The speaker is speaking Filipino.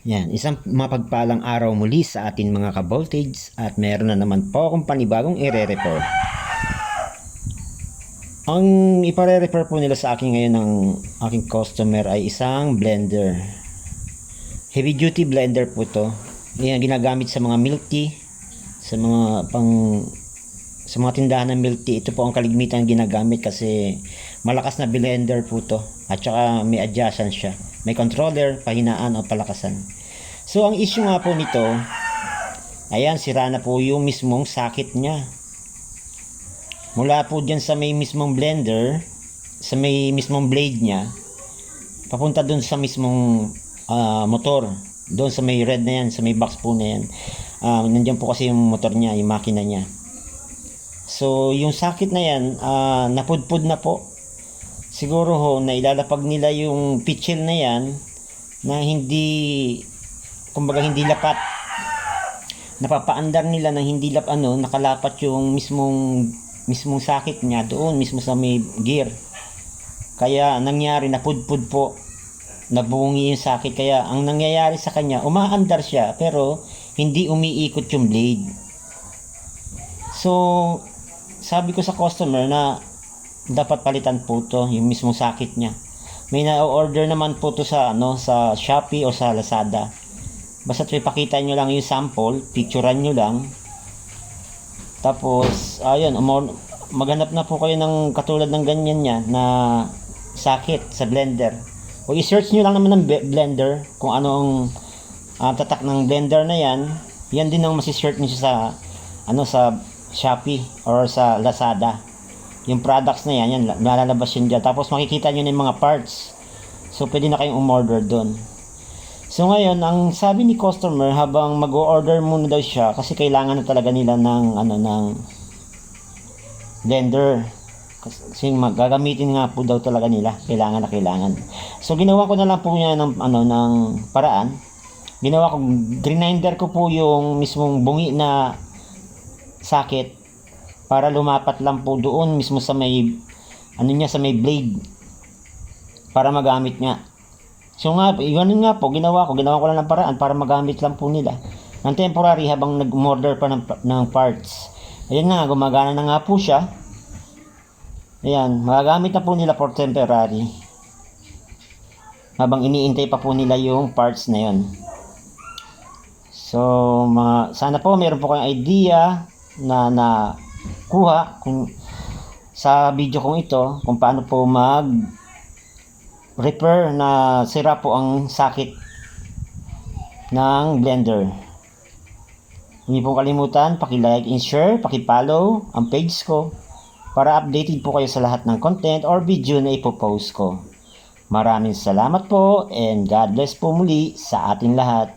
Yan, isang mapagpalang araw muli sa atin mga ka-voltage at meron na naman po akong panibagong i-repair. Ang ipare-repair po nila sa akin ngayon ng aking customer ay isang blender. Heavy duty blender po to. Yan, ginagamit sa mga milk tea, sa mga tindahan ng milk tea. Ito po ang kaligmitan ginagamit kasi malakas na blender po to. At saka may adjustment siya. May controller, pahinaan o palakasan. So ang issue nga po nito, ayan, sira na po yung mismong socket niya. Mula po dyan sa may mismong blender, sa may mismong blade niya, papunta dun sa mismong motor. Doon sa may red na yan, sa may box po na yan. Nandiyan po kasi yung motor niya, yung makina niya. So yung socket na yan, napudpud na po. Siguro ho, na ilalapag nila yung pitchel na yan, na hindi, kumbaga hindi lapat. Napapaandar nila na hindi nakalapat yung mismong socket niya doon mismo sa may gear. Kaya nangyari na pudpud po, nabungi yung socket. Kaya ang nangyayari sa kanya, umaandar siya pero hindi umiikot yung blade. So sabi ko sa customer na dapat palitan po to yung mismong socket niya. May na-order naman po to sa sa Shopee o sa Lazada. Basta ipakita nyo lang yung sample, picturean nyo lang. Tapos, ayun, maghanap na po kayo ng katulad ng ganyan niya na socket sa blender. O i-search nyo lang naman ng blender kung ano ang tatak ng blender na yan. Yan din ang masi-search nyo sa sa Shopee or sa Lazada. Yung products na yan, malalabas yun dyan. Tapos makikita nyo na yung mga parts. So, pwede na kayong umorder doon. So ngayon, ang sabi ni customer, habang mag-order muna daw siya kasi kailangan na talaga nila ng blender. Kasi gagamitin nga po daw talaga nila, kailangan na kailangan. So ginawa ko na lang po niya ng ng paraan. Ginawa ko, grinder ko po yung mismong bungi na socket para lumapat lang po doon mismo sa may sa may blade para magamit niya. So nga, ganun nga po, ginawa ko lang ng paraan para magamit lang po nila ng temporary habang nag-order pa ng parts. Ayan nga, gumagana na nga po siya. Ayan, magagamit na po nila for temporary habang iniintay pa po nila yung parts na yon. So, sana po meron po kayong idea na kuha kung sa video kong ito kung paano po repair na sira po ang socket ng blender. Hindi po kalimutan paki-like and share, paki-follow ang page ko para updated po kayo sa lahat ng content or video na ipopost ko. Maraming salamat po and God bless po muli sa ating lahat.